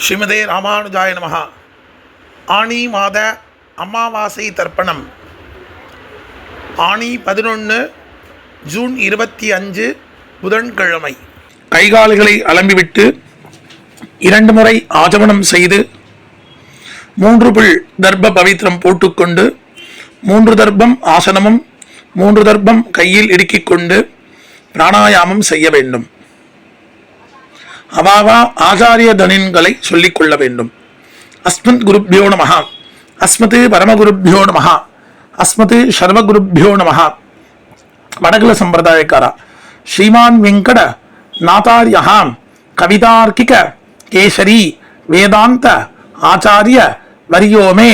ஸ்ரீமதே ராமானுஜாய நமஹ. ஆனி மாத அமாவாசை தர்ப்பணம். ஆனி 11 ஜூன் 25 புதன்கிழமை. கைகால்களை அலம்பிவிட்டு 2 முறை ஆஜமனம் செய்து 3 புல் தர்ப்ப பவித்திரம் போட்டுக்கொண்டு 3 தர்ப்பம் ஆசனமும் 3 தர்ப்பம் கையில் இடுக்கிக் கொண்டு பிராணாயாமம் செய்ய வேண்டும். அவாவா ஆச்சாரிய தனின்களை சொல்லிக் கொள்ள வேண்டும். அஸ்மத் குருப்யோ நமஹ, அஸ்மத் பரமகுருப்யோ நமஹ, அஸ்மத் சர்வகுருப்யோ நமஹ. வடகுல சம்பிரதாயக்காரா ஸ்ரீமான் வெங்கட நாதார்யா கவிதார்க்கிக கேசரி வேதாந்த ஆச்சாரிய வரியோமே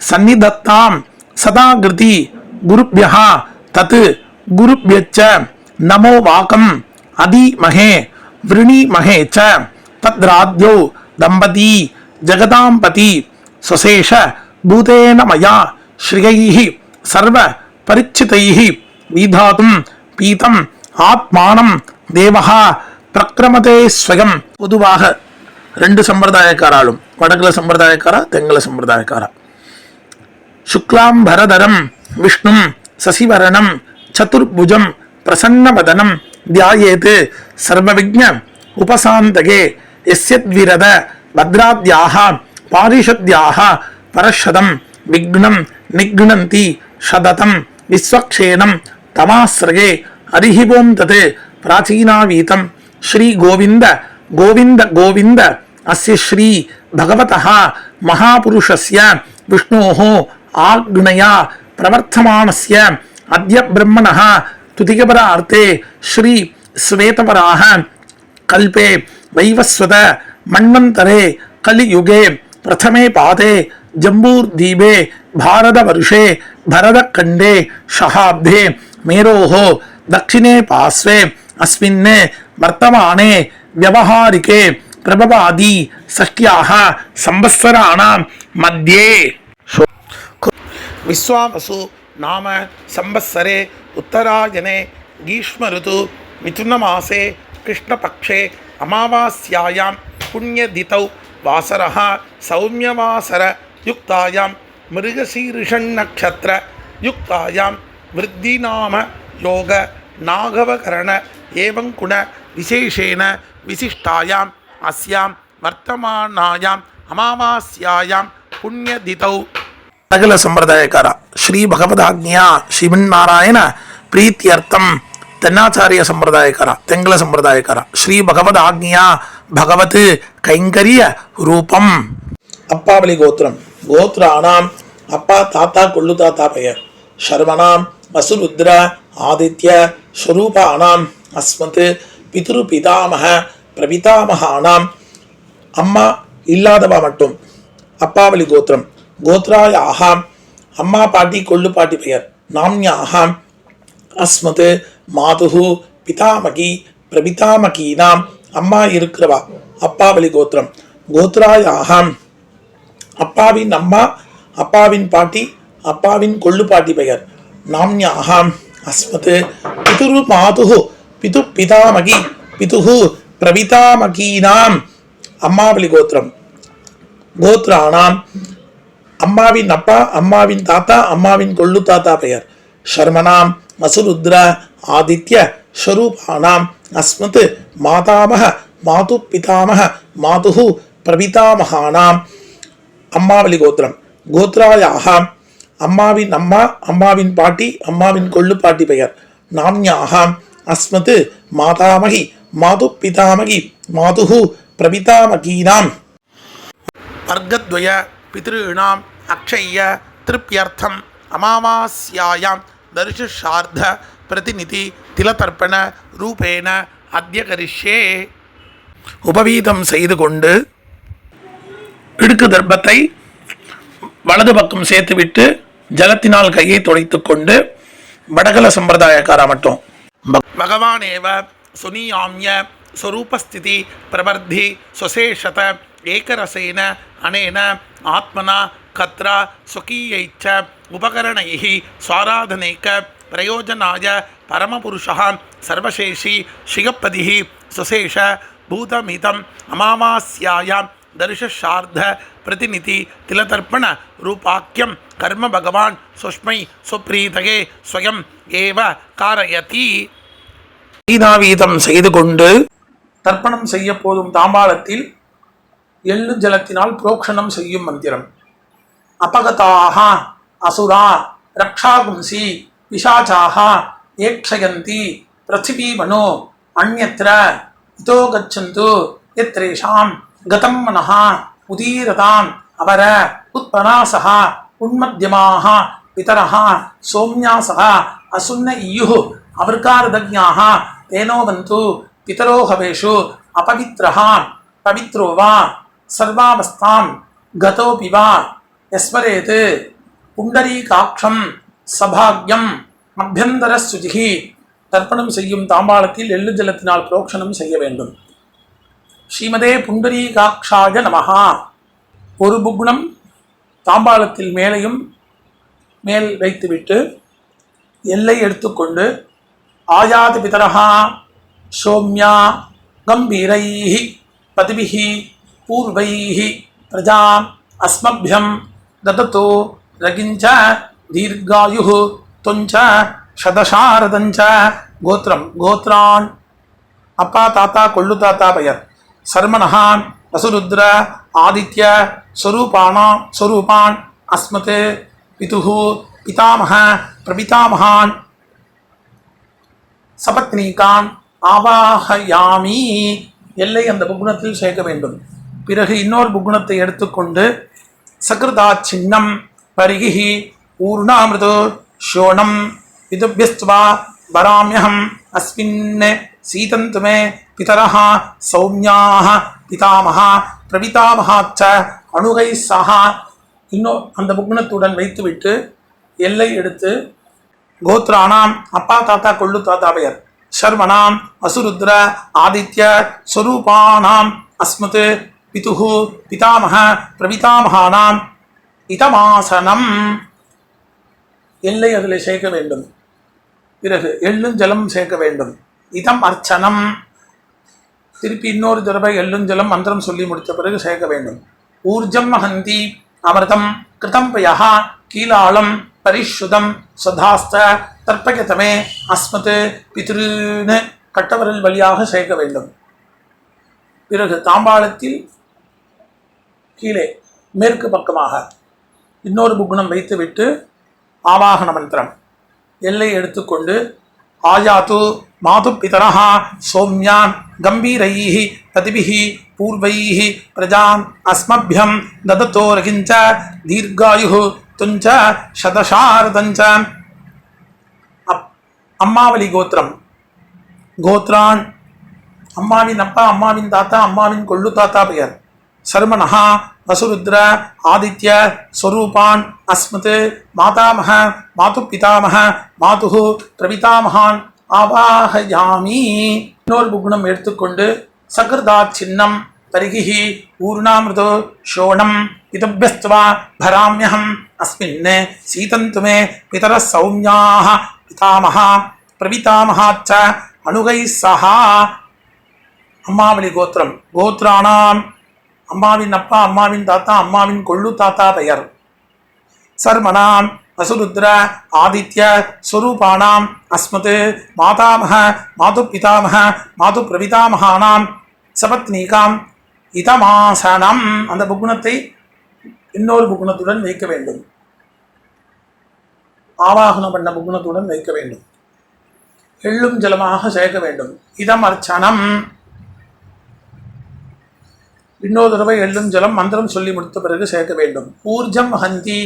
சந்நிதத்தாம் சதாகிருதி குருப்யஹ தத் குருப்யச்ச நமோ வாகம் அதிமஹே விருணிமஹே ச தத்ராத்யோ தம்பதி ஜகதாம்பதி சுசேஷ பூதேன மயா ஸ்ரீயைஹி சர்வ பரிச்சிதைஹி விதாதும் பீதம் ஆத்மானம் தேவஹா பிரக்ரமதே ஸ்வயம். பொதுவாக 2 சம்பிரதாயக்காராலும், வடகுல சம்பிரதாயக்காரா தெங்கல சம்பிரதாயக்காரா, சுக்லாம் பரதரம் விஷ்ணும் சசிவரணம் சதுர்புஜம் பிரசன்னவதனம் தியாயேத் சர்வவிக்ஞ உபசாந்தகே யஸ்யத்விரத பத்ராத்யாஹ பாரிஷத்யாஹ பரஷதம் விக்னம் நிக்னந்தி சததம் விஸ்வக்ஷேனம் தமாஸ்ரயே ஹரிஹிவோம் தத் பிராச்சீனாவீதம் ஸ்ரீ கோவிந்த கோவிந்த கோவிந்த அஸ்ய ஸ்ரீ பகவதः மகாபுருஷஸ்ய விஷ்ணோः ஆக்ஞயா பிரவர்த்தமானஸ்ய அத்ய பிரம்மணः துதிகபரார்த்தே ஸ்ரீ ஸ்வேதபராஹ கல்பே வைவஸ்வத மன்வந்தரே கலியுகே பிரதமே பாதே ஜம்பூர்தீபே பாரதவர்ஷே பரதக்கண்டே ஷஹாப்தே மேரோஹ தக்ஷிணே பாஸ்வே அஸ்மின் வர்த்தமானே வியவஹாரிகே பிரபவாதி சஷ்ட்யாஹ சம்பத்சராணாம் மத்யே விஸ்வாவசு நாம சம்பத்சரே உத்தராயணே கீஷ்ம ருது மிதுன மாசே கிருஷ்ணபக்ஷே அமாவாஸ்யாயாம் புண்ணியதிதௌ வாசரஹ சௌமியவாசர யுக்தாயாம் மிருகசீரிஷன் நக்ஷத்ர யுக்தாயாம் விருத்திநாம யோக நாகவகரண ஏவங் குண விசேஷேன விசிஷ்டாயாம் அஸ்யாம் வர்த்தமானாயாம் அமாவாஸ்யாயாம் புண்ணியதிதௌ. சகல சம்பிரதாயக்காரா ஸ்ரீ பகவதாக்ஞா ஸ்ரீமன்னாராயண பிரீத்தியர்த்தம் தென்னாச்சாரிய சம்பிரதாயக்காரா தெங்கல சம்பிரதாயக்காரா ஸ்ரீ பகவதாக்ஞா பகவத் கைங்கரிய ரூபம். அப்பாவளி கோத்திரம். கோத்ராணாம் அப்பா தாத்தா கொள்ளு தாத்தா பெயர். சர்வணாம் வசுருத்ர ஆதித்ய ஸ்வரூபானாம் அஸ்மத் பித்ரு பிதாமக பிரபிதாமகானாம். அம்மா இல்லாதவா மட்டும். அப்பாவளி கோத்திரம். கோத்ராயாக அம்மா பாட்டி கொள்ளு பாட்டி பெயர். நாம்யாகாம் அஸ்மத் மாதுஹு பிதாமகி பிரபிதாமகீனாம். அம்மா இருக்கிறவா அப்பாவளி கோத்திரம். கோத்ராயாக அப்பாவின் அம்மா அப்பாவின் பாட்டி அப்பாவின் கொள்ளு பாட்டி பெயர். நாம்யாகாம் அஸ்மத் பிதுரு மாதுஹு பிது பிதாமகி பிதுஹு பிரபிதாமகீனாம். அம்மாவளி கோத்திரம். கோத்ராணாம் அம்மாவின் அப்பா அம்மாவின் தாத்தா அம்மாவின் கொள்ளு தாத்தா பெயர். சர்மனாம் வசுருத்ர ஆதித்ய ஸ்வரூபானாம் அஸ்மத் மாதாமக மாது பிதாமக மாதுஹு பிரபிதாமகானாம். அம்மாவளி கோத்திரம். கோத்ராயாக அம்மாவின் அம்மா அம்மாவின் பாட்டி அம்மாவின் கொள்ளு பாட்டி பெயர். நாம்யாக அஸ்மத் மாதாமகி மாது பிதாமகி மாதுஹு பிரபிதாமகீனாம். வர்க்கத்வய பித்ருணாம் அக்ஷய திருப்யர்த்தம் அமாவாஸ்யாயாம் தர்ஷார்த்த பிரதிநிதி திலதர்ப்பண ரூபேன அத்ய கரிஷ்யே. உபவீதம் செய்து கொண்டு இடுக்கு தர்ப்பத்தை வலது பக்கம் சேர்த்துவிட்டு ஜலத்தினால் கையை துடைத்துக் கொண்டு வடகல சம்பிரதாயக்காரா மட்டும் பகவானேவ சுனியாம்ய ஸ்வரூபஸ்திதி பிரவர்த்தி சுசேஷத ஏகரசேன அனேன ஆத்மனா கத்ரா ஸ்வகீயைச்ச உபகரணைः ஸ்வாராதனைக பிரயோஜனாய பரமபுருஷः சர்வசேஷி ஸ்ரீகப்பதிः சுசேஷ பூதமிதம் அமாவாஸ்யாயாம் दर्शशार्ध प्रतिनिधि तिलतर्पण रूपाख्यं कर्म भगवान सुष्मै सुप्रीतगे स्वयं एव कारयति வீதாவீதம் செய்து கொண்டு தர்ப்பணம் செய்ய போதும் தாம்பாளத்தில் எள்ளு ஜலத்தினால் புரோக்ஷணம் செய்யும் மந்திரம். அபகதாக அசுரா ரக்ஷாகும்சி பிசாச்சாக ஏக்ஷயந்தி பிருத்திவி மனோ அந்யத்ர இதோ கச்சந்து யத்ரேஷாம் கதம் மனஹ உதீரதாம் அவர உத்பனாசஹ உன்மத்யமாக பிதரஹ சோம்யாசஹ அசுன்ன இயுஹ் அவர்காரதஜ்ஞாः தேனோவந்து பிதரோஹவேஷு அபவித்ரஹ பவித்ரோ வா சர்வாவஸ்தாம் கதோபி வா யஸ்மரேத் புண்டரீகாட்சம் சபாக்யம் அபியந்தர சுஜிஹி. தர்ப்பணம் செய்யும் தாம்பாளத்தில் எள்ளு ஜலத்தினால் புரோக்ஷணம் செய்ய வேண்டும். ஸ்ரீமதே புண்டரீகாட்சாய நமஹா. ஒரு புக்னம் தாம்பாளத்தில் மேலையும் மேல் வைத்துவிட்டு எல்லை எடுத்துக்கொண்டு ஆயாதி பிதரஹா சோம்யா கம்பீரைஹி பதிபிஹி பூர்வைஹி பிரஜாம் அஸ்மப்யம் தததோ ரகிஞ்ச தீர்காயுः தொஞ்ச சதசாரதஞ்ச. கோத்திரம் கோத்ரான் அப்பா தாத்தா கொள்ளு தாத்தா பெயர். சர்மணஹா வசுருத்ர ஆதித்ய ஸ்வரூபான் அஸ்மத் பிதுः பிதாமஹ பிரபிதாமகான் சபத்னீகான் ஆவாஹயாமி. எல்லை அந்த புக்னத்தில் சேர்க்க வேண்டும். பிறகு இன்னொரு புக்னத்தை எடுத்துக்கொண்டு சகிருதா சின்னம் பரிகி ஊர்ணாமிருதோ ஷோணம் விதுபியஸ்துவா வராமியகம் அஸ்மின் சீதந்துமே பிதரஹ சௌமியாஹ பிதாமஹா பிரபிதாமஹாச்ச அணுகை சஹா. இன்னும் அந்த புக்னத்துடன் வைத்துவிட்டு எல்லை எடுத்து கோத்ரானாம் அப்பா தாத்தா கொள்ளு தாத்தா பெயர். சர்வணாம் அசுருத்ர ஆதித்ய ஸ்வரூபானாம் அஸ்மத் பிதுः பிதாமஹ பிரபிதாமகானாம் இதமாசனம். எல்லை அதில் சேர்க்க வேண்டும். பிறகு எள்ளும் ஜலம் சேர்க்க வேண்டும். இதம் அர்ச்சனம். திருப்பி இன்னொரு தடவை எள்ளும் ஜலம் மந்திரம் சொல்லி முடித்த பிறகு சேர்க்க வேண்டும். ஊர்ஜம் மகந்தி அமிர்தம் கிருதம் பயஹ கீலாளம் பரிஷுதம் சதாஸ்த தர்ப்பயதமே அஸ்மத் பித்ருன்னு கட்டவரல் வழியாக சேர்க்க வேண்டும். பிறகு தாம்பாளத்தில் கீழே மேற்கு பக்கமாக இன்னொரு புக்னம் வைத்துவிட்டு ஆவாகன மந்திரம் எல்லை எடுத்துக்கொண்டு ஆயாத்து மாது பிதரஹ சோம்யான் கம்பீரைஹி பதிபிஹி பூர்வைஹி பிரஜாம் அஸ்மப்யம் தததோ ரகிஞ்ச தீர்காயுः துஞ்ச சதசாரதஞ்ச. அம்மாவளி கோத்திரம் கோத்ரான் அம்மாவின் அப்பா அம்மாவின் தாத்தா அம்மாவின் கொள்ளு தாத்தா பெயர். சர்மணஹா வசுருத்ர ஆதித்ய ஸ்வரூபான் அஸ்மத் மாதாமஹ மாது பிதாமஹ மாதுः பிரபிதாமகான் ஆவாஹயாமி. இன்னொரு புக்னம் எடுத்துக்கொண்டு சகிருதா சின்னம் பரிகி ஊர்ணாமிருதோ ஷோணம் இதபியஸ்துவா பராமியகம் அஸ்மின் சீதந்துமே பிதர சௌமியாஹ பிதாமஹா பிரபிதாமஹாச்ச அணுகை சஹா. அம்மாவளி கோத்திரம் கோத்ரானாம் அம்மாவின் அப்பா அம்மாவின் தாத்தா அம்மாவின் கொள்ளு தாத்தா பெயர். சர்மணாம் வசுருத்ர ஆதித்ய ஸ்வரூபானாம் அஸ்மத் மாதாமஹ மாது பிதாமஹ மாது பிரபிதாமகானாம் சபத்னீகாம் இதமாசனம். அந்த புக்னத்தை இன்னொரு புக்னத்துடன் வைக்க வேண்டும். ஆவாகனம் பண்ண புக்னத்துடன் வைக்க வேண்டும். எள்ளும் ஜலமாக சேர்க்க வேண்டும். இதம் அர்ச்சனம். இன்னொரு தடவை எள்ளும் ஜலம் மந்திரம் சொல்லி முடித்த பிறகு சேர்க்க வேண்டும். ஊர்ஜம் வஹந்தி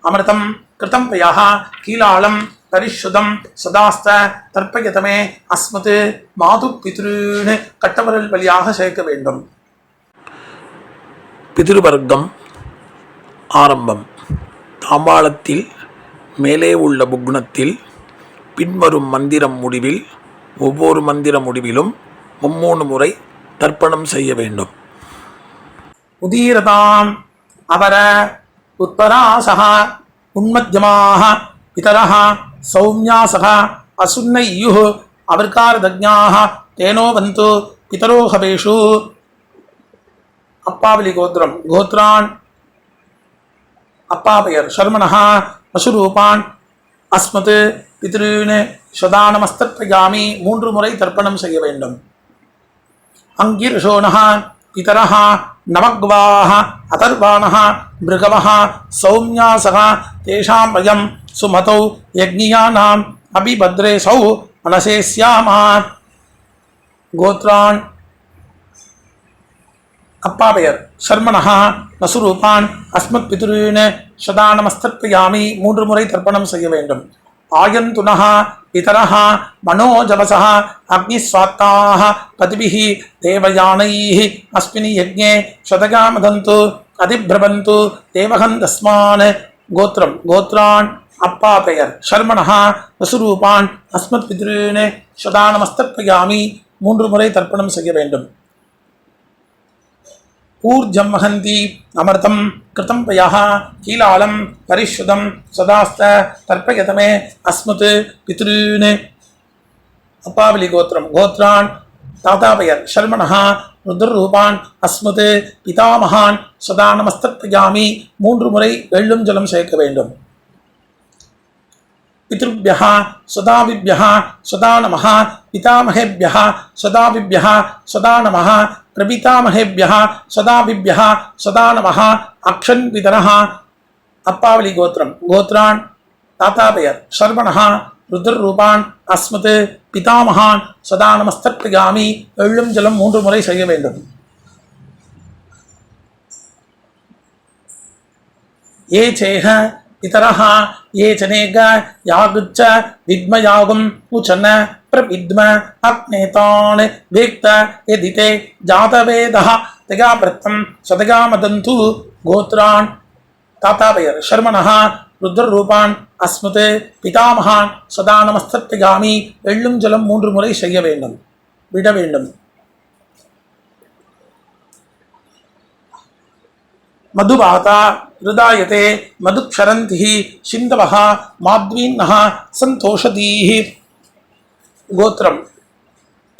அமிர்தம் கிருதம் பயஹ கீலாளம் பரிஷுதம் சதாஸ்த தர்ப்பயதமே அஸ்மத் மாது பித்ருன்னு கட்டவரல் வழியாக சேர்க்க வேண்டும். பிதிருவர்க்கம் ஆரம்பம். தாம்பாளத்தில் மேலே உள்ள புக்னத்தில் பின்வரும் மந்திரம் முடிவில் ஒவ்வொரு மந்திர முடிவிலும் 3 முறை தர்ப்பணம் செய்ய வேண்டும். உதீரதாம் அவர உத்பராசஹ உன்மத்யமாஹ பிதரஹ சௌம்யாசஹ அசுன்ன இயுஹ் அவர்காரதஜ்ஞாஹ தேனோவந்து பிதரோஹவேஷு அப்பாவலி கோத்திரம் கோத்ரான் அப்பா பெயர் சர்மணஹா வசுரூபான் அஸ்மத் பித்ருன்னு சதானமஸ்தர்ப்பயாமி 3 முறை தர்ப்பணம் செய்ய வேண்டும். அங்கிர்ஷோணஹ பிதரஹ நவக்வாஹ அதர்வாணஹ மிருகவஹ சௌம்யாசஹ தேஷாம் வயம் சுமதௌ யக்ஞியானாம் அபிபத்ரே சௌ மனசேஸ்யாமா. கோத்ரான் அப்பா பெயர் சர்மணஹா வசுரூபான் அஸ்மத் பித்ருன்னு சதானமஸ்தர்ப்பயாமி 3 முறை தர்ப்பணம் செய்ய வேண்டும். ஆயந்துனஹ பிதரஹ மனோஜவசஹ அக்னிஸ்வாத்தாஹ பதிபிஹி தேவயானைஹ அஸ்மினி யஜ்ஞே சதகாமதந்து அதிப்ரபந்து தேவகன் தஸ்மான். கோத்ரம் கோத்ரான் அப்பா பெயர் சர்மணஹ வசுரூபான் அஸ்மத் பித்ருன்னு சதானமஸ்தர்ப்பயாமி 3 முறை தர்ப்பணம் செய்ய வேண்டும். ஊர்ஜம் வஹந்தி அமிர்தம் கிருதம் பயः கீலாலம் பரிஷுதம் சதாஸ்த தர்ப்பயதமே அஸ்மத் பித்ருன்னு. அப்பாவலி கோத்திரம் கோத்ரான் தாத்தா பெயர் சர்மணஹ ருத்ரரூபான் அஸ்மத் பிதாமகான் சதானமஸ்தர்ப்பயாமி 3 முறை எள்ளும் ஜலம் சேர்க்க வேண்டும். பித்ருभ्यः சதாவிभ्यः சதா நமः பிதாமகேभ्यः சதாவிभ्यः சதா நமः பிரபிதாமகேभ्यः சதாவிभ्यः சதா நமः அக்ஷன் பிதரஹ. அப்பாவலி கோத்திரம் கோத்ரான் தாத்தா பெயர் சர்வணஹ ருத்ரரூபான் அஸ்மத் பிதாமகான் சதானமஸ்தர்ப்பயாமி எள்ளும் ஜலம் 3 முறை செய்ய வேண்டும். ஏ சேஹ பிதரஹ ये चनेग यागुच्च विद्मयागुम उचन प्रविद्म अग्नेतान वेक्त यदिते जातवेदः तगाप्रत्तं सदगामदन्तु. गोत्रान् ताता பெயர் शर्मणः रुद्ररूपान् अस्मत् पितामहान् सदानमस्तर्पयामि எள்ளும் ஜலம் 3 முறை செய்ய வேண்டும் விட வேண்டும். மதுபாதா ஹிருதாயதே மதுக்ஷரந்திஹ சிந்தவஹ மாத்வீன்னஹ சந்தோஷதீஹ. கோத்திரம்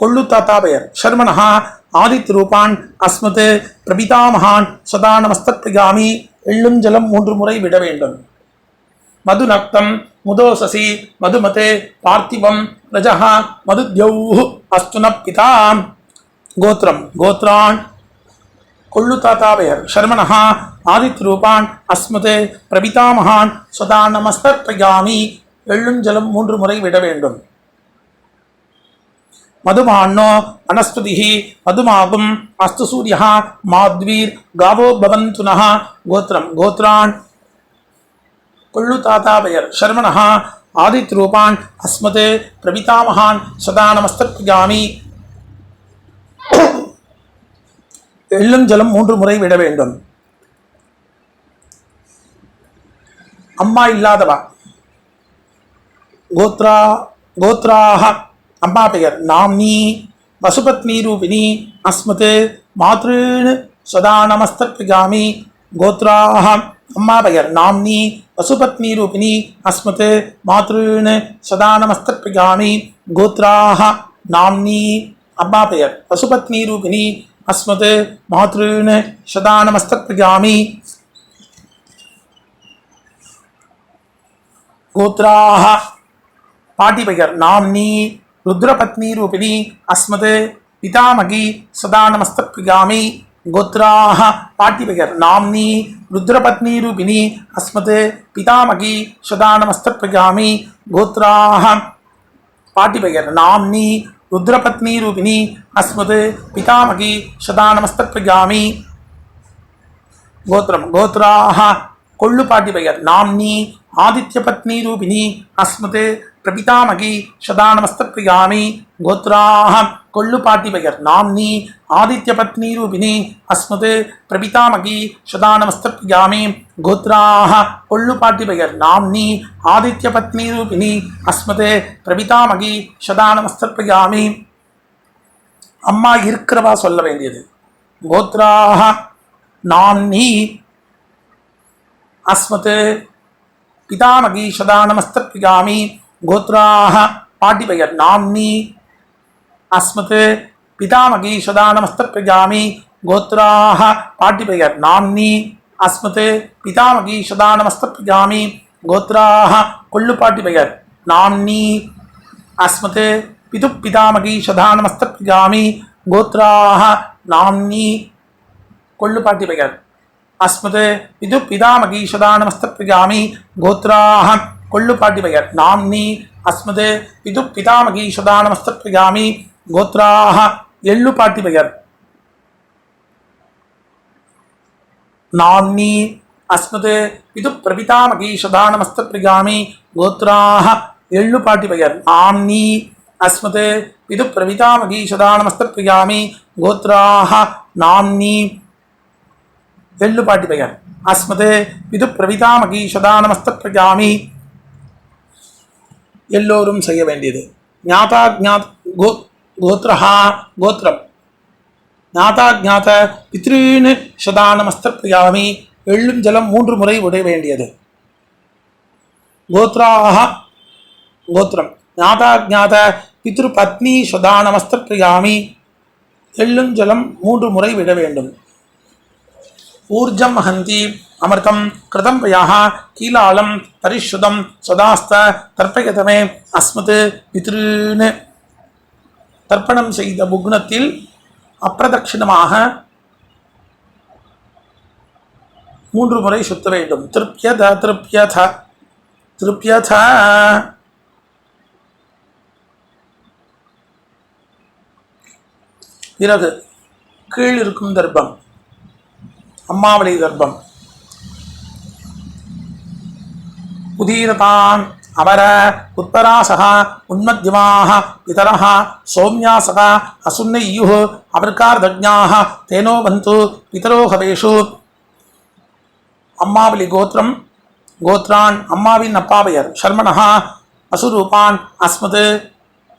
கொள்ளு தாத்தா பெயர் சர்மணஹ ஆதித்ரூபான் அஸ்மத் பிரபிதாமகான் சதானமஸ்தர்ப்பயாமி எள்ளும் ஜலம் 3 முறை விட வேண்டும். மதுநக்தம் முதோசசி மதுமதே பார்த்திவம் ரஜஹ மதுத்யௌஹ அஸ்துன பிதா. கோத்திரம் கோத்ரான் கொள்ளு தாத்தா பெயர் சர்மணஹ ஆதித்ரூபான் அஸ்மத் பிரபிதாமகான் சதானமஸ்தர்ப்பயாமி எள்ளும் ஜலம் 3 முறை விட வேண்டும். மதுமான்னோ வனஸ்பதிஹ மதுமாகும் அஸ்து சூரியஹ மாத்வீர் காவோ பவந்துனஹ. கோத்திரம் கோத்ரான் கொள்ளு தாத்தா பெயர் சர்மணஹ ஆதித்ரூபான் அஸ்மத் பிரபிதாமகான் சதானமஸ்தர்ப்பயாமி எள்ளும் ஜலம் 3 முறை விட வேண்டும். அம்மா இல்லாதவா கோத்ராஹ அம்மா பெயர் நாம்னி வசுபத்னி ரூபிணி அஸ்மத் மாத்ருன்னு சதானமஸ்தர்ப்பயாமி. கோத்ராஹ அம்மா பெயர் நாம்னி வசுபத்னி ரூபிணி அஸ்மத் மாத்ருன்னு சதானமஸ்தர்ப்பயாமி. கோத்ராஹ நாம்னி அம்மா பெயர் வசுபத்னி ரூபிணி அஸ்மத் மாத்ருன்னு சதானமஸ்தர்ப்பயாமி. கோத்ராஹ பாட்டி பெயர் நாம்னி ருத்ரபத்னி ரூபிணி அஸ்மத் பிதாமகி சதானமஸ்தர்ப்பயாமி. கோத்ராஹ பாட்டி பெயர் நாம்னி ருத்ரபத்னி ரூபிணி அஸ்மத் பிதாமகி சதானமஸ்தர்ப்பயாமி. கோத்ராஹ பாட்டி பெயர் நாம்னி ருத்ரபத்னி ரூபிணி அஸ்மத் பிதாமகி சதானமஸ்தர்ப்பயாமி. கோத்திரம் கோத்ராஹ கொள்ளு பாட்டி பெயர் நாம்னி ஆதித்யபத்னி ரூபிணி அஸ்மத் பிரபிதாமகி சதானமஸ்தர்ப்பயாமி. கோத்ராஹ கொள்ளு பாட்டி பெயர் நாம்னி ஆதித்யபத்னி ரூபிணி அஸ்மத் பிரபிதாமகி சதானமஸ்தர்ப்பயாமி. கோத்ராஹ கொள்ளு பாட்டி பெயர் நாம்னி ஆதித்யபத்னி ரூபிணி அஸ்மத் பிரபிதாமகி சதானமஸ்தர்ப்பயாமி. அம்மா இருக்கிறவா சொல்ல வேண்டியது. கோத்ராஹ நாம்னி அஸ்மத் பிதாமகி சதானமஸ்தர்ப்பயாமி. கோத்ராஹ பாட்டி பெயர் நாம்னி அஸ்மத் பிதாமகி சதானமஸ்தர்ப்பயாமி. கோத்ராஹ பாட்டிபெயர் நாம்னி அஸ்மத் பிதாமகி சதா நமஸ்தப்யாமி கோத்ராஹ கொள்ளு பாட்டிபெயர் நாம்னி அஸ்மத் பிது பிதாமகி சதா நமஸ்தப்யாமி கோத்ராஹ நாம்னி கொள்ளு பாட்டிபெயர் அஸ்மத் பிது பிதாமகி சதா நமஸ்தப்யாமி கோத்ராஹ கொள்ளு பாட்டிபெயர் நாம்னி அஸ்மத் பிது பிதாமகி சதா நமஸ்தப்யாமி கோத்ராஹ எள்ளு பாட்டிபெயர் நாம்னி அஸ்மத் பிது பிரபிதாமகி சதா நமஸ்தப்யாமி கோத்ராஹ எள்ளு பாட்டிபெயர் நாம்னி அஸ்மத் பிது பிரபிதாமகி சதா நமஸ்தப்யாமி கோத்ராஹ நாம்னி எள்ளு பாட்டிபெயர் அஸ்மத் பிது பிரபிதாமகி சதா நமஸ்தப்யாமி எல்லோரும் செய்ய வேண்டியது ஞாதா ஞாத் கோத்ரஹா கோத்ரம் ஞாதா ஞாத பித்ருன்னு சதா நமஸ்தப்யாமி எள்ளும் ஜலம் 3 முறை விட வேண்டியது கோத்ராஹ கோத்ரம் ஞாதா ஞாத பித்ரு பத்னி சதா நமஸ்தப்யாமி எள்ளும் ஜலம் 3 முறை விட வேண்டும் ஊர்ஜம் ஹந்தி அமிர்தம் கிருதம் பயாஹ கீலாலம் பரிசுதம் சதாஸ்த தர்ப்பயதமே அஸ்மத் பித்ருன்னு தர்ப்பணம் செய்த புக்னத்தில் அப்பிரதட்சிணமாக 3 முறை சுத்த வேண்டும் திருப்யத திருப்யத திருப்யத பிறகு கீழ் இருக்கும் தர்ப்பம் அம்மாவளி தர்ப்பம் உதீரதான் அவர உத்தராசக உன்மத்யமாக பிதரः சௌம்யாசக அசுன்னையுः அவர்கார்தஜ்ஞாः தேனோ பந்து பிதரோ ஹவேஷு அம்மாவளி கோத்திரம் கோத்ரான் அம்மாவின் அப்பாவையர் சர்மணः அசுரூபான் அஸ்மத்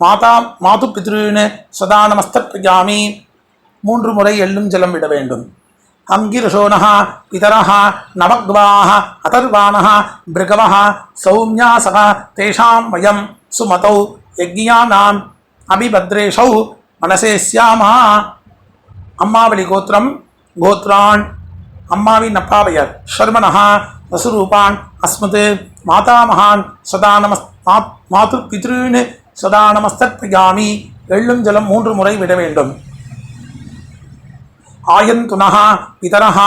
மாதா மாது பித்ருன்னு சதா நமஸ்தப்யாமி 3 முறை எள்ளும் ஜலம் விட வேண்டும் அங்கிரசோனः பிதரः நவக்வாः அதர்வாணः பிருகவः சௌம்யாசக தேஷாம் வயம் சுமதௌ யஜ்ஞானாம் அபிபத்ரேஷௌ மனசே ஸ்யாமா அம்மாவளி கோத்திரம் கோத்ரான் அம்மாவின் அப்பாவையர் சர்மணः வசுரூபான் அஸ்மத் மாதாமகான் சதா மாது பித்ருன்னு சதா நமஸ்தப்யாமி எள்ளும் ஜலம் 3 முறை விட வேண்டும் ஆயந்துனः பிதரः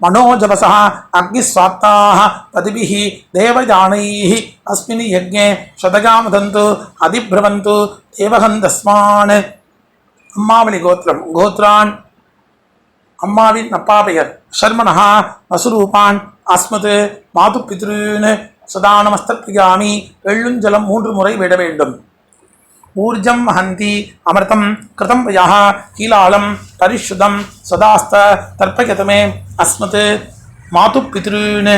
மனோஜவசः அக்னிஸ்வாத்தாः பதிபிः தேவயானைः அஸ்மின் யஜ்ஞே சதகாமதந்து அதிப்ரவந்து தேவகந்தஸ்மான் அம்மாவளி கோத்திரம் கோத்ரான் அம்மாவின் அப்பாவையர் சர்மணः வசுரூபான் அஸ்மத் மாது பித்ருன்னு சதா நமஸ்தப்யாமி எள்ளும் ஜலம் 3 முறை விட வேண்டும் ஊர்ஜம் ஹந்தி அமிர்தம் கிருதம் வயாஹ கீலாலம் பரிசுதம் சதாஸ்த தர்ப்பயதமே அஸ்மத் மாது பித்ருன்னு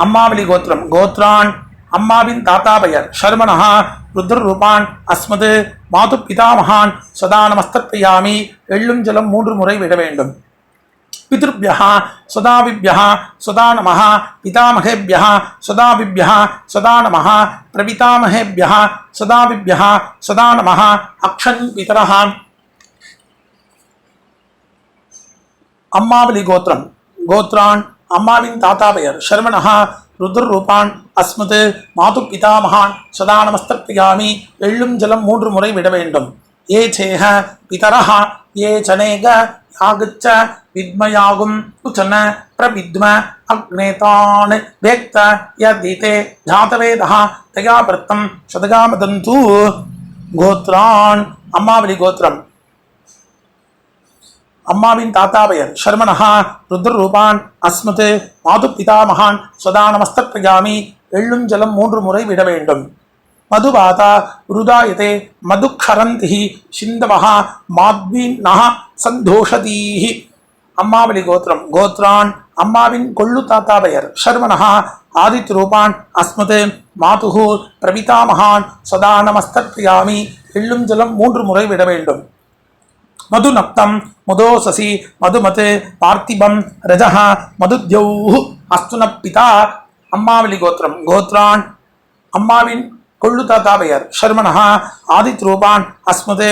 அம்மாவளி கோத்திரம் கோத்ரான் அம்மாவின் தாத்தாபயர் சர்மணः ருத்ரரூபான் அஸ்மத் மாது பிதாமகான் சதா நமஸ்தப்யாமி எள்ளும் ஜலம் 3 முறை விட வேண்டும் பித்ருभ्यः சதாவிभ्यः சதா நமः பிதாமகேभ्यः சதாவிभ्यः சதா நமः பிரபிதாமகேभ्यः சதாவிभ्यः சதா நமः அக்ஷன் பிதரः அம்மாவளி கோத்திரம் கோத்ரான் அம்மாவின் தாத்தாபயர் சர்மணः ருத்ரரூபான் அஸ்மத் மாது பிதாமகான் சதா நமஸ்தப்யாமி எள்ளும் ஜலம் 3 முறை விட வேண்டும் ஏ சேஹ பிதரः ஏ சனேக யாகச்ச வித்மயாகும் உச்சன பிரவித்ம அக்னேதான் வேக்த யதிதே ஜாதவேதः தயா பிரத்தம் சதகாமதந்து கோத்ரான் அம்மாவளி கோத்திரம் அம்மாவின் தாத்தாபயர் சர்மணः ருத்ரரூபான் அஸ்மத் மாது பிதாமகான் சதா நமஸ்தப்யாமி எள்ளும் ஜலம் 3 முறை விட வேண்டும் மதுபாதா ருதாயதே மதுக்ஷரந்திஹி சிந்தவः மாத்வீன்னः சந்தோஷதீஹி அம்மாவளி கோத்திரம் கோத்ரான் அம்மாவின் கொள்ளு தாத்தாபயர் சர்மணः ஆதித்யரூபான் அஸ்மத் மாதுஹு பிரபிதாமகான் சதா நமஸ்தப்யாமி எள்ளும் ஜலம் 3 முறை விட வேண்டும் மதுநப்தம் மதோசசி மதுமத் பார்த்திபம் ரஜः மதுத்யௌஹ் அஸ்துனப்பிதா அம்மாவளி கோத்திரம் கோத்ரான் அம்மாவின் கொள்ளு தாத்தாபயர் சர்மணः ஆதித்யரூபான் அஸ்மத்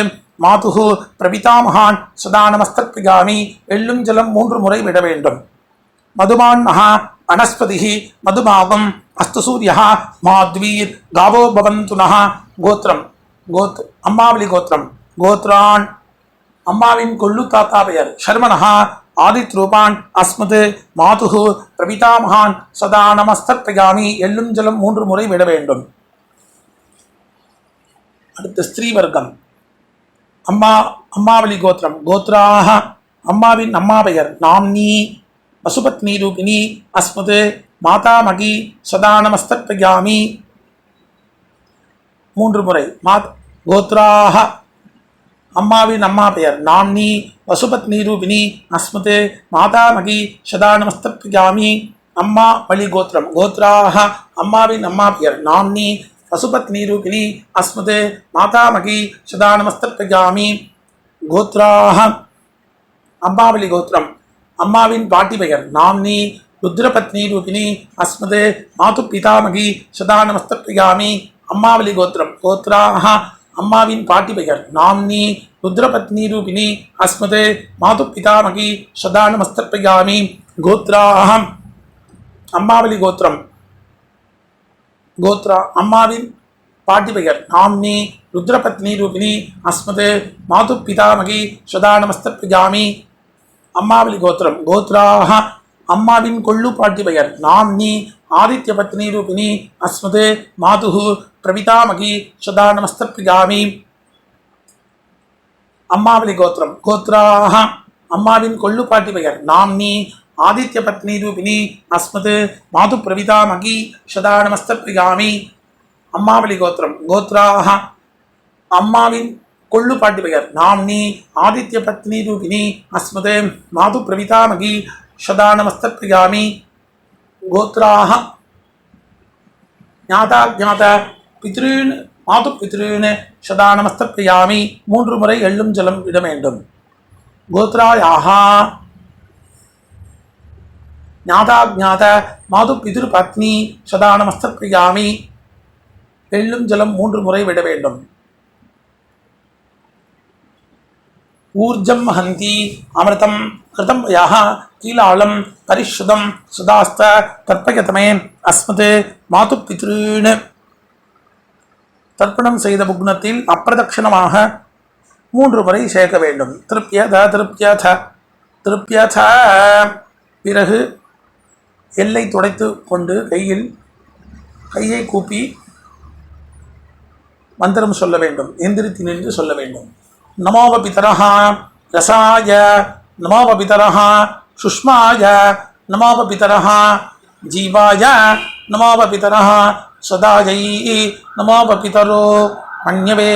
மாதுகு பிரபிதாமகான் சதா நமஸ்தர்ப்பயாமி. எள்ளும் ஜலம் 3 முறை விட வேண்டும். மதுமான் மகா வனஸ்பதி மதுமாவம் அஸ்து சூரியா மாத்வீர் காவோ பவந்துனஹ. கோத்திரம் அம்மாவளி கோத்திரம். கோத்ரான் அம்மாவின் கொள்ளு தாத்தா பெயர். சர்மனஹா ஆதித் ரூபான் அஸ்மது மாதுகு பிரபிதாமகான் சதா நமஸ்தர்ப்பயாமி. எள்ளும் ஜலம் 3 முறை விட வேண்டும். அடுத்த ஸ்திரீ வர்க்கம். அம்மாவளி கோத்திரம். கோத்ராக அம்மாவின் அம்மா பெயர். நாம்னி வசுபத்னி ரூபிணி அஸ்மது மாதாமகி சதா நமஸ்தர்ப்பயாமி. 3 முறை. கோத்ராக அம்மாவின் அம்மா பெயர். நாம்னி வசுபத்னி ரூபிணி அஸ்மது மாதாமகி சதா நமஸ்தர்ப்பயாமி. அம்மா வழி கோத்திரம். கோத்ராக அம்மாவின் அம்மா பெயர். நாம்னி வசுபத்னி ரூபிணி அஸ்மது மாதாமகி சதா நமஸ்தர்ப்பயாமி. கோத்ராக அம்மாவளி கோத்திரம். அம்மாவின் பாட்டி பெயர். நாம்னி ருத்ரபத்னி ரூபிணி அஸ்மது மாது பிதாமகி சதா நமஸ்தர்ப்பயாமி. அம்மாவளி கோத்திரம். கோத்ராக அம்மாவின் பாட்டி பெயர். நாம்னி ருத்ரபத்னி ரூபிணி அஸ்மது மாது பிதாமகி சதா நமஸ்தர்ப்பயாமி. கோத்ராக அம்மாவளி கோத்திரம். அம்மாவின் பாட்டி பெயர். நாம்னி ருத்ரபத்னி ரூபிணி அஸ்மது மாது பிதாமகி சதா நமஸ்தர்ப்பயாமி. அம்மாவளி கோத்திரம். கோத்ராக அம்மாவின் கொள்ளு பாட்டி பெயர். நாம்னி ஆதித்ய பத்னி ரூபிணி அஸ்மது மாதுகு பிரபிதாமகி சதா நமஸ்தர்ப்பயாமி. அம்மாவளி கோத்திரம். கோத்ராக அம்மாவின் கொள்ளு பாட்டி பெயர். நாம்னி ஆதித்ய பத்னி ரூபிணி அஸ்மது மாது பிரபிதாமகி சதா நமஸ்தர்ப்பயாமி. அம்மாவளி கோத்திரம். கோத்ராக அம்மாவின் கொள்ளு பாட்டி பெயர். நாம்னி ஆதித்ய பத்னி ரூபிணி அஸ்மது மாது பிரபிதாமகி சதா நமஸ்தர்ப்பயாமி. கோத்ராக ஞாதாஜாத பித்ருன் மாது பித்ருன் சதா நமஸ்தர்ப்பயாமி. 3 முறை எள்ளும் ஜலம் விட வேண்டும். கோத்ராயாக ஞாதாஜாத மாது பிதிரு பத்னி சதா நமஸ்தர்ப்பயாமி. எள்ளும் ஜலம் 3 முறை விட வேண்டும். ஊர்ஜம் ஹந்தி அமிர்தம் கிருதம் யஹ கீலாளம் பரிசுதம் சுதாஸ்த தர்ப்பயதமே அஸ்மது மாது பித்ருன். தர்ப்பணம் செய்த புக்னத்தில் அப்பிரதட்சணமாக 3 முறை சேர்க்க வேண்டும். திருப்யத. பிறகு எல்லை துடைத்து கொண்டு கையை கூப்பி மந்திரம் சொல்ல வேண்டும். எந்திரித்து நின்று சொல்ல வேண்டும். நமோவ பிதரஹ ரசாய நமோவ பிதரஹ சுஷ்மாய நமோவ பிதரஹ ஜீவாய நமோவ பிதரஹ சதாயை நமோவ பிதரோ மன்யவே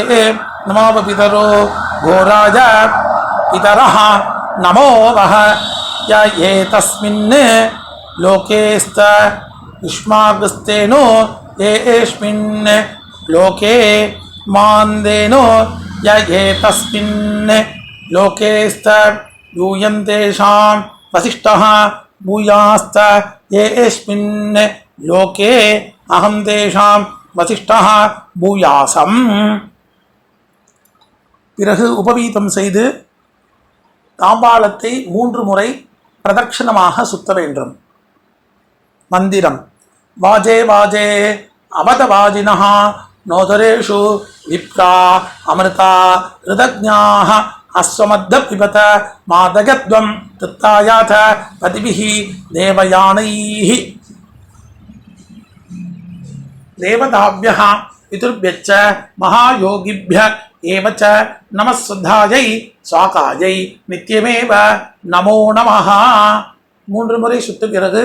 நமோவ பிதரோ கோராய பிதரஹ நமோவஹ ய ஏதஸ்மின் லோகேஸ்த யுஷ்மாகஸ்தேனோ ஏஸ்மின் லோகே மாந்தேனோ ய ஏதஸ்மின் லோகேஸ்த யூயந்தேஷாம் வசிஷ்டः பூயாஸ்த ஏஸ்மின் லோகே அஹம் தேஷாம் வசிஷ்டः பூயாசம். பிறகு உபவீதம் செய்து தாம்பாளத்தை 3 முறை பிரதட்சணமாக சுத்த வேண்டும். மந்திரம். வாஜே வாஜே அவதவாஜினः நோதரேஷு விப்ரா அமிர்தா ரிதஜ்ஞாः அஸ்வமத்த பிபத மாதகத்வம் தத்தாயாத பதிபிஹி தேவயானைः. தேவதாभ्यः பிதுர்भ्यश्च மகாயோகிभ्य एव च नमः सुधायै स्वाकायै नित्यमेव நமோ நமः. 3 முறை சுத்த பிறகு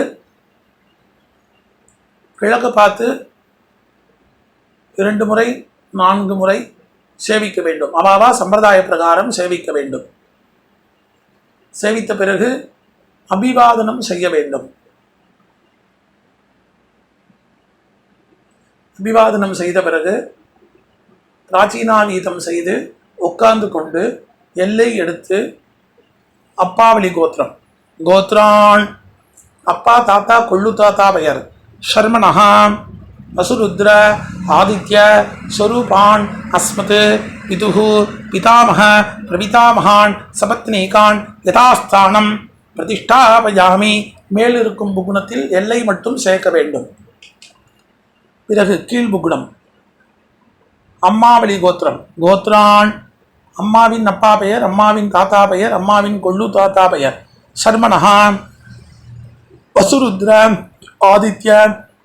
கிழக்கு பார்த்து 2 முறை 4 முறை சேவிக்க வேண்டும். அவாவா சம்பிரதாய பிரகாரம் சேவிக்க வேண்டும். சேவித்த பிறகு அபிவாதனம் செய்ய வேண்டும். அபிவாதனம் செய்த பிறகு பிராச்சீனாவீதம் செய்து உட்கார்ந்து கொண்டு எல்லை எடுத்து அப்பாவளி கோத்திரம். கோத்ரான் அப்பா தாத்தா கொள்ளு தாத்தா பெயர். ஷர்மனஹா வசுருத்ர ஆதித்ய ஸ்வரூபான் அஸ்மத் பிதுஹு பிதாமக பிரபிதாமகான் சபத்னீகான் யதாஸ்தானம் பிரதிஷ்டாபயாமி. மேலிருக்கும் புகுணத்தில் எல்லை மட்டும் சேர்க்க வேண்டும். பிறகு கீழ்புகுணம். அம்மாவளி கோத்திரம். கோத்ரான் அம்மாவின் அப்பா பெயர், அம்மாவின் தாத்தா பெயர், அம்மாவின் கொள்ளு தாத்தா பெயர். சர்மனஹான் வசுருத்ர ஆதித்ய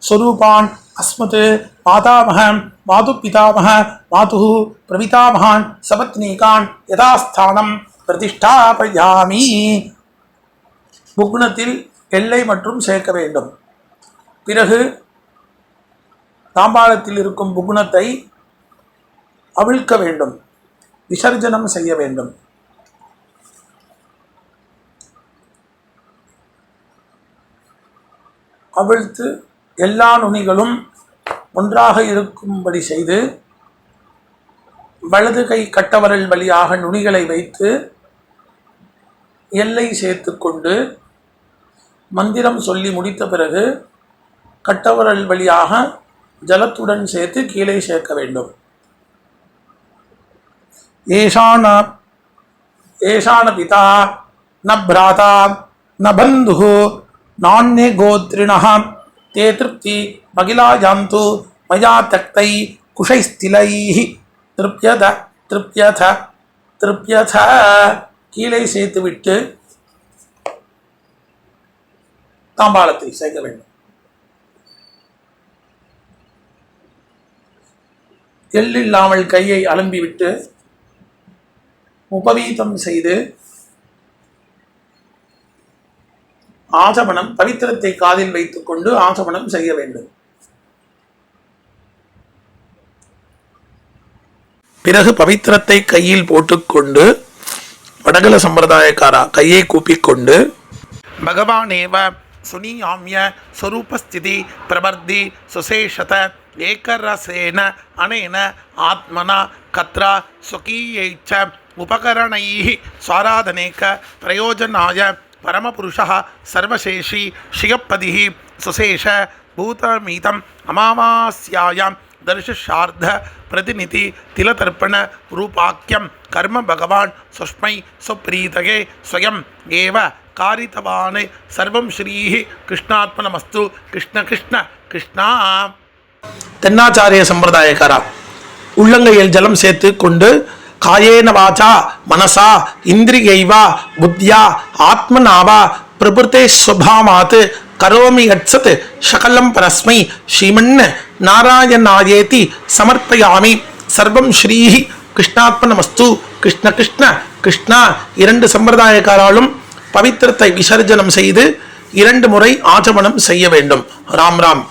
ஸ்வரூபான் அஸ்மத் மாதாமக மாது பிதாமக மாது பிரபிதாமகான் சபத்னீகான் யதாஸ்தானம் பிரதிஷ்டாபயாமி. புக்னத்தில் எல்லை மற்றும் சேர்க்க வேண்டும். பிறகு தாம்பாளத்தில் இருக்கும் புக்னத்தை அவிழ்க்க வேண்டும், விசர்ஜனம் செய்ய வேண்டும். அவிழ்த்து எல்லா நுனிகளும் ஒன்றாக இருக்கும்படி செய்து வலது கை கட்டவரல் வழியாக நுனிகளை வைத்து எல்லை சேர்த்து கொண்டு மந்திரம் சொல்லி முடித்த பிறகு கட்டவரல் வழியாக ஜலத்துடன் சேர்த்து கீழே சேர்க்க வேண்டும். ஏஷான பிதா ந பிராதா ந பந்து நான்யே கோத்ரிணः தே திருப்தி மகிழா ஜாந்து மயா தக்தை குஷைஸ்திலைः திருப்யத திருப்யத திருப்யத. கீழே சேர்த்துவிட்டு தாம்பாளத்தில் சேர்க்க வேண்டும். எள்ளில்லாமல் கையை அலம்பிவிட்டு உபவீதம் செய்து ஆசமனம் பவித்திரத்தை காதில் வைத்துக் கொண்டு ஆசமனம் செய்ய வேண்டும். பிறகு பவித்திரத்தை கையில் போட்டுக்கொண்டு வடகல சம்பிரதாயக்காரா கையை கூப்பிக்கொண்டு பகவானேவ சுனியாமிய ஸ்வரூபஸ்திதி பிரபர்தி சுசேஷத ஏகரசேன அனேன ஆத்மனா கத்ரா ஸ்வகீயைச்ச உபகரணைः ஸ்வாராதனேக பிரயோஜனாய பரமபுருஷः சர்வசேஷி ஸ்ரீயப்பதிः சுசேஷ பூதமீதம் அமாவாஸ்யாயாம் தர்ஷார்த்த பிரதிநிதி திலதர்ப்பண ரூபாக்கியம் கர்ம பகவான் சுஷ்மை சுப்ரீதகே ஸ்வயம் ஏவ காரித்தவான் சர்வம் ஸ்ரீஹி கிருஷ்ணார்ப்பணமஸ்து. கிருஷ்ண கிருஷ்ண கிருஷ்ணா. தென்னாச்சாரிய சம்பிரதாயக்காரா உள்ளங்கையில் ஜலம் சேர்த்து கொண்டு காயேன வாச்சா மனசா இந்திரியைவா புத்தியா ஆத்மனாவா பிரபுத்தே ஸ்வபாவாத் கரோமி யத்சத் சகலம் பரஸ்மை ஸ்ரீமன் நாராயணாயேதி சமர்ப்பயாமி. சர்வம் ஸ்ரீஹி கிருஷ்ணார்ப்பணமஸ்து. கிருஷ்ண கிருஷ்ண கிருஷ்ணா. இரண்டு சம்பிரதாயக்காராலும் பவித்திரத்தை விசர்ஜனம் செய்து 2 முறை ஆச்சமனம் செய்ய வேண்டும். ராம் ராம்.